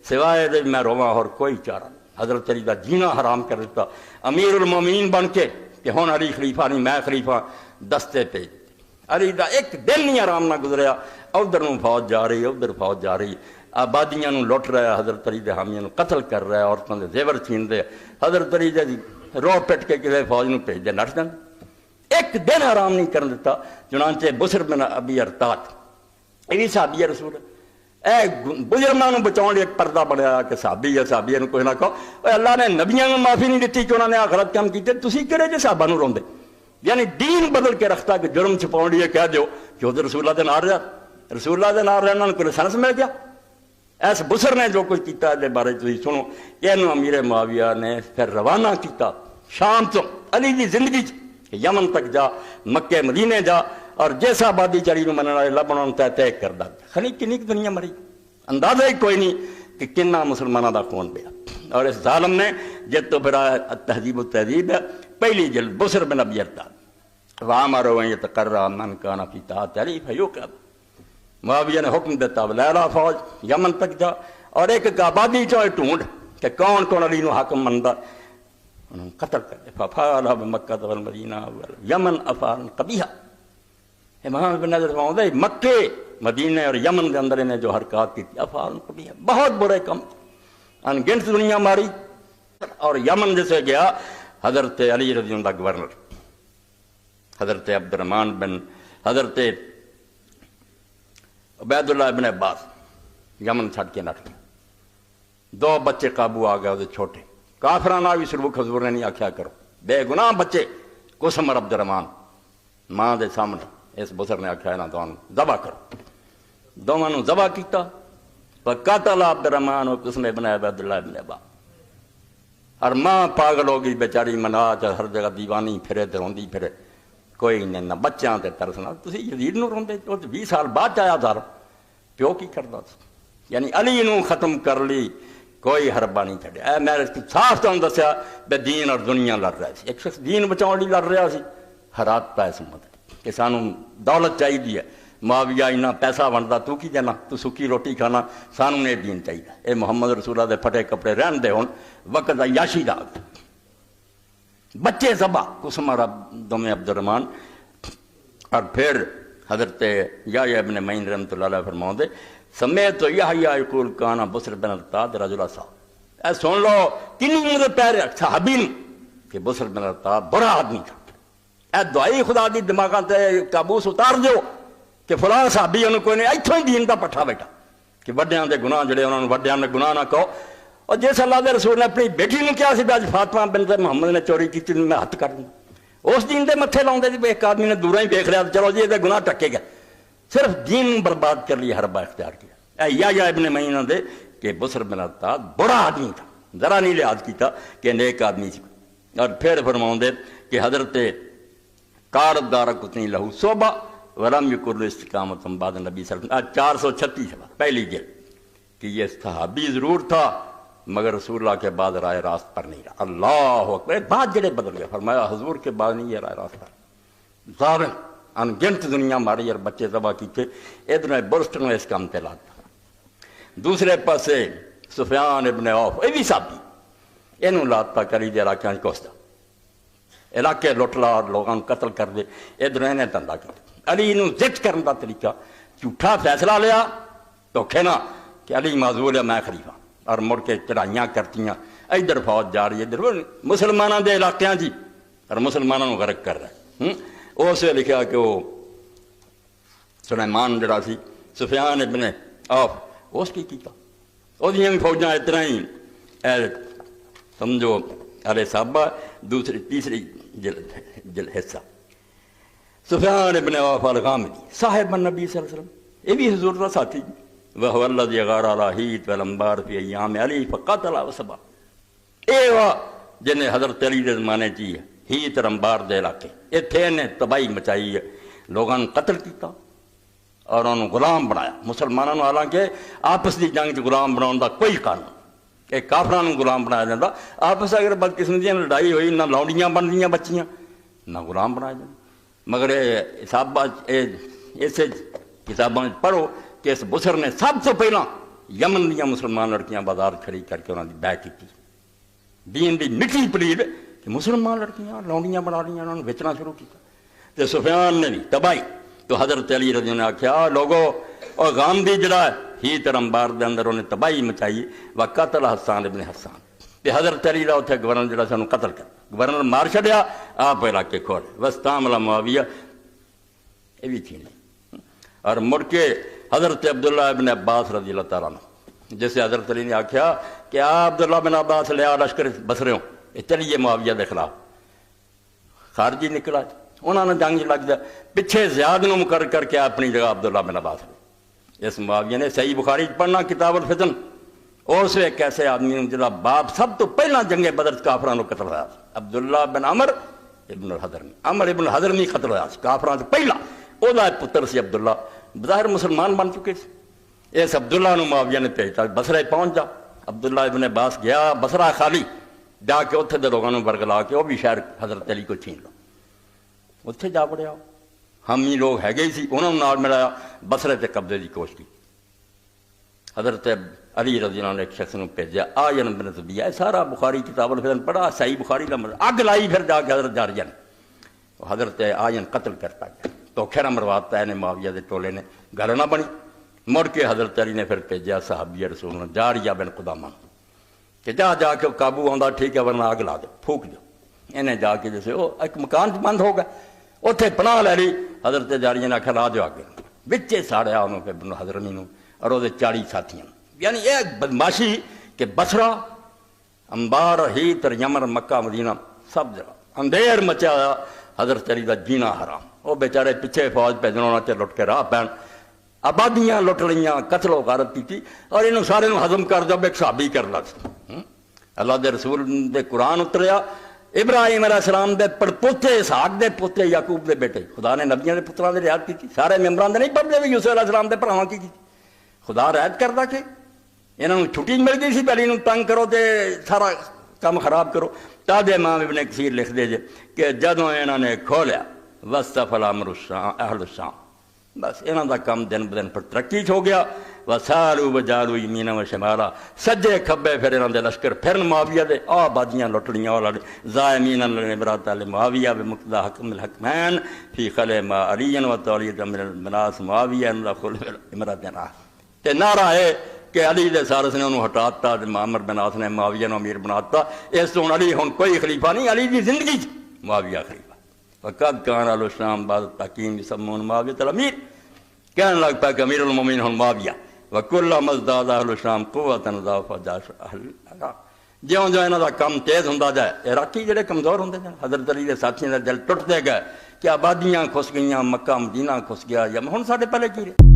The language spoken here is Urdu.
سوائے دے میں رواں اور کوئی چارہ نہیں۔ حضرت علی دا جینا حرام کر دیتا، امیر المومنین بن کے کہ ہون علی خلیفہ نہیں میں خلیفہ، دستے پہ علی دا ایک دن نہیں آرام نہ گزریا، ادھر نوں فوج جا رہی ادھر فوج جا رہی، آبادیاں نوں لٹ رہا ہے، حضرت علی دے حامیاں نوں قتل کر رہا ہے، عورتوں دے زیور چھین دے، حضرت علی دے رو پٹ کے کسی فوج نوں بھیج دے نٹ جان، ایک دن آرام نہیں کرن دیتا۔ چنانچہ بسر بن ابی ارطاط یہ بھی صحابی رسول ہے، اے بزرگاں نوں بچاؤن ایک پردہ بنایا کہ صحابی ہے، صحابی نوں کوئی نہ کہو، اے اللہ نے نبیاں نوں معافی نہیں دیتی کہ انہوں نے غلط کام کیتے، تسی کہڑے جے صحابہ نوں روندے؟ یعنی دین بدل کے رکھتا کہ جرم چھپاؤن لیے کہہ دیو کہ ادھر رسول اللہ دے نال رہا، رسول اللہ دے نال رہنا انہوں کو لائسنس مل گیا۔ ایس بسر نے جو کچھ کیتا ہے بارے تسی سنو، یہ امیر معاویہ نے پھر روانہ کیتا شام تو علی دی زندگی کہ یمن تک جا، مکے مدینے جا، اور جیسا آبادی چڑی نو مننا لبنا طے کر دا خنی کنی کی دنیا مری، اندازہ ہی کوئی نہیں کہ کنا مسلمانوں دا خون پیا۔ اور اس ظالم نے جت تو پھر تہذیب و تہذیب ہے پہلی جلد بسر بن ابی ارطاط وامروا ان یتقرا من کان فی طاعت علی فیوقب، معاویہ نے حکم دیتا لیلا فوج یمن تک جا اور ایک آبادی چوئے ڈھونڈ کہ کون کون علی نو حاکم مندا، انہوں نے قتل کر دے۔ ففعل بمکہ والمدینہ والیمن افعالا قبیحا، امام ابن نظر فرماؤں مکے مدینہ اور یمن کے اندر انہیں جو حرکات کی تھی افعال قبیحا، بہت برے کم، ان گنت دنیا ماری۔ اور یمن جسے گیا حضرت علی رضی اللہ گورنر، حضرت عبد الرحمن بن حضرت عبید اللہ ابن عباس یمن چھٹ کے نٹ گئے، دو بچے قابو آ گئے وہ چھوٹے، کافرانہ بھی سلوک حضور نے نہیں آکھیا کرو، بے گناہ بچے، قسم اور عبد الرحمن ماں دے سامنے اس بزرگ نے آکھیا نا دونوں ذبح کرو، دونوں نے ذبح کیتا، فقتل عبد الرحمن و قسم ابن عبید اللہ ابن عباس۔ اور ماں پاگل ہو گئی بیچاری، منا ہر جگہ دیوانی پھرے تے روندی پھرے، کوئی نہیں نہ بچیاں تے ترسنا، تسی یزید نو روندے، وہ 20 سال بعد آیا دار، پیو کی کردا سی، یعنی علی نو ختم کر لی، کوئی حربہ نہیں چھڑیا۔ میں صاف تو دسیا بے دین اور دنیا لڑ رہا سی، ایک شخص دین بچاؤ لی لڑ رہا سی، حرات پائے سمت کہ سانوں دولت چاہیے ہے، معاویہ اینا پیسہ بنتا تو کی دینا، تو سکی روٹی کھانا، سانوں نے دین چاہیے، اے محمد رسول اللہ دے پھٹے کپڑے رہن دے ہون، وقت عیاشی دا بچے ذبح قسم اور عبد الرحمن۔ اور پھر حضرت یحییٰ ابن معین رحمۃ اللہ علیہ فرماؤں دے سمیت یحییٰ یقول کان بسر بن ارطاط رجلا صالحا، اے سن لو کنی عمر پیر صحابی نے کہ بسر بن ارطاط بڑا آدمی تھا، اے دعائی خدا دی دماغاں تے قابوس اتار دیو کہ فلاں صحابی انہوں کوئی نہیں، ایتھوں ہی دین دا پٹھا بیٹھا کہ وڈیاں دے گناہ جڑے انہوں نے وڈیاں دے گناہ نہ کہو۔ اور جس اللہ دے رسول نے اپنی بیٹی نے کیا سی آج فاطمہ بنت محمد نے چوری کی میں ہاتھ کر دوں، اس دین دے متھے لاؤں دے جی ایک آدمی نے دورہ ہی دیکھ لیا چلو جی یہ گناہ ٹکے گا، صرف دین برباد کر لیا، حربہ اختیار کیا۔ اے یحییٰ ابن معین دے کہ بسر بن ارطاط بڑا آدمی تھا، ذرا نہیں لحاظ کیتا کہ نیک آدمی سی۔ اور پھر فرماؤں دے کہ حضرت قارت دارقطنی لہو صوبہ ولم یکن استقامت بعد نبی صلی اللہ علیہ وسلم، 436 پہلی جلد کہ یہ صحابی ضرور تھا مگر رسول اللہ کے بعد رائے راست پر نہیں رہا۔ اللہ اکبر، بات جڑے بدل گئے، فرمایا حضور کے بعد نہیں یہ رائے راست پر، ظالم ان گنت دنیا ماری اور بچے ذبح کیتے، ادھر برسٹ میں اس کام تے لاتا۔ دوسرے پاسے سفیان ابن عوف یہ بھی صحابی، انہوں لاتا کری دے علاقے کوستا، علاقے لٹ لا اور لوگوں قتل کر دے، ادھر انہیں دھندا کیا۔ علی انہوں ضد کرنے کا طریقہ جھوٹا فیصلہ لیا دھوکھے نہ کہ علی معذور ہے میں خلیفہ، اور مڑ کے چڑھائیاں کرتیاں، ادھر فوج جا رہی ہے، ادھر مسلمانوں دے علاقیاں جی، اور مسلمانوں کو غرق کر رہا ہے۔ اس نے لکھا کہ وہ سلیمان جڑا سی سفیان ابن عوف اس کی کیتا، وہ بھی فوجاں اتنا ہی سمجھو علیہ صحابہ دوسری تیسری جلد حصہ۔ سفیان ابن عوف الغامدی صاحب النبی صلی اللہ علیہ وسلم، یہ بھی حضور کا ساتھی، وَهُوَ الَّذِي غَارَ عَلَىٰ هِيْتَ وَالْأَنْبَارِ فِي أَيَّامِ عَلِي فَقَتَلَ وَصَبَا، اے وہ جنہیں حضرت علی دے زمانے چی ہے ہیت اور انبار دے علاقے اتھے نے تباہی مچائی ہے، لوگوں نے قتل کیتا اور انہوں غلام بنایا مسلمانوں نے، حالانکہ آپس دی جنگ چ غلام بناؤں دا کوئی قانون، ایک کافران کو غلام بنایا جاتا، آپس اگر بدقسمتی لڑائی ہوئی نہ لونڈیاں بن دیاں بچیاں نہ غلام بنایا جاتا۔ مگر اسے کتاباں پڑھو کہ اس بسر نے سب سے پہلا یمن دیا مسلمان لڑکیاں بازار کھڑی کر کے انہوں نے بیع کی دین دی مٹی پلیڈ کہ مسلمان لڑکیاں لونڈیاں بنا لیاں انہوں نے بیچنا شروع کیا تو سفیان نے بھی تباہی تو حضرت علی رضی اللہ عنہ نے کہا لوگو اور غامدی جڑا ہے ہی ترمبار دے اندر انہیں تباہی مچائی وقتل حسان ابن حسان تے حضرت علی دا اتھے گورنر جڑا سانو قتل کر گورنر مار چھڈیا آپ علاقے کھول وستعمل معاویہ یہ بھی تھی نہیں اور مڑ کے حضرت عبداللہ ابن عباس رضی اللہ تعالیٰ عنہ جیسے حضرت علی نے آکھیا کہ آپ عبداللہ بن عباس لیا لشکر بسرے ہوں چلیے معاویہ دے خلاف خارجی نکلا انہوں نے جنگ لگ جائے پچھے زیاد نو مقرر کر کے اپنی جگہ عبداللہ بن عباس لے اس معاویہ نے صحیح بخاری پڑھنا کتاب الفتن اس ایک ایسے آدمی جدا باپ سب تو پہلا جنگ بدر کافران کو قتل ہوا عبداللہ بن عمر ابن الحضرمی عمر ابن الحضرمی قتل ہوا کافران سے پہلا او دا پتر سی عبداللہ بظاہر مسلمان بن چکے تھے اس عبداللہ نو معاویہ نے بھیجا بصرے پہنچ جا عبداللہ ابن عباس گیا بصرہ خالی جا کے اتھے دے لوگوں برگلا کے وہ بھی شہر حضرت علی کو چھین لو اتھے جا پڑیا ہم ہی لوگ ہے گئی سی انہوں نے نال ملایا بصرے تے قبضے دی کوشش کی حضرت علی رضی اللہ عنہ نے ایک شخص نے بھیجا آین بن زبیہ سارا بخاری کتاب الفتن پڑھا صحیح بخاری کا اگ لائی پھر جا کے حضرت جاریہ نے حضرت آین قتل کرتا گیا تو کھیرا مرواتا ہے معاویہ دے ٹولے نے گل نہ بنی مڑ کے حضرت علی نے پھر بھیجا صحابی رسول اللہ جاریہ بن قدامہ کہ جا کے قابو آندا ٹھیک ہے ورنہ آگ لا دو پھوک دو انہیں جا کے جیسے وہ ایک مکان بند ہو گیا اتنے پناہ لے لی حضرت جاریہ نے آخر لا دو آگے بچے ساڑیا انہوں پہ ابن حضرمی نو اور وہ 40 ساتھیاں یعنی ایک بدماشی کہ بصرہ انبار ہیت یمن مکہ مدینہ سب جگہ اندھیر مچا حضرت علی دا جینا حرام وہ بیچارے پیچھے فوج پہ جنہوں نے لٹ کے راہ پین آبادیاں لٹ لیاں قتل و غارت کی اور انہوں سارے ہضم کر جب ایک صحابی کر لگ اللہ دے رسول دے قرآن اتریا ابراہیم علیہ السلام دے پڑپوتے اسحاق دے پوتے یعقوب دے بیٹے خدا نے نبیوں دے پتراں دے رعایت کی سارے ممبران دے نہیں پڑھتے بھی یوسف علیہ السلام دے بھراواں کی خدا رعایت کردا کہ انہوں چھٹی مل گئی سی پہلے انہوں تنگ کرو تے سارا کام خراب کرو تاد امام ابن کثیر لکھ دے جے کہ جدوں انہوں نے کھولیا وصطفى الامر اہل الشام بس انہوں دا کام دن بدن پر ترقی ہو گیا وسالوا وجالوا یمینا و شمالا سجے کھبے پھر انہوں دے لشکر پھر معاویہ دے آبادیاں لٹڑیاں والا زائمین العبرات لمعاویہ بمقتضى حکم الحکمین فی خلع ما علی و تولیت من المناس معاویہ دخول امراتنا تے نعرہ ہے کہ علی دے سارس نے انہوں ہٹاتا عمر بن عاص نے معاویہ نو امیر بناتا اس تو علی ہن کوئی خلیفہ نہیں علی دی زندگی معاویہ خلیفہ وقد کان اہل الشام بعد التحکیم یسمون معاویہ الامیر کہنے لگ پا کہ امیر المومنین ہن معاویہ وکلما ازداد اہل الشام قوۃ ضعف جاش اہل العراق جیوں جو انہاں دا کم تیز ہوندا جائے عراقی جڑے کمزور ہوندے جان حضرت علی دے ساتھیاں دے دل ٹوٹدے گئے کہ آبادیاں کھس گئیاں مکہ مدینہ کھس گیا یا ہن ساڈے پہلے کی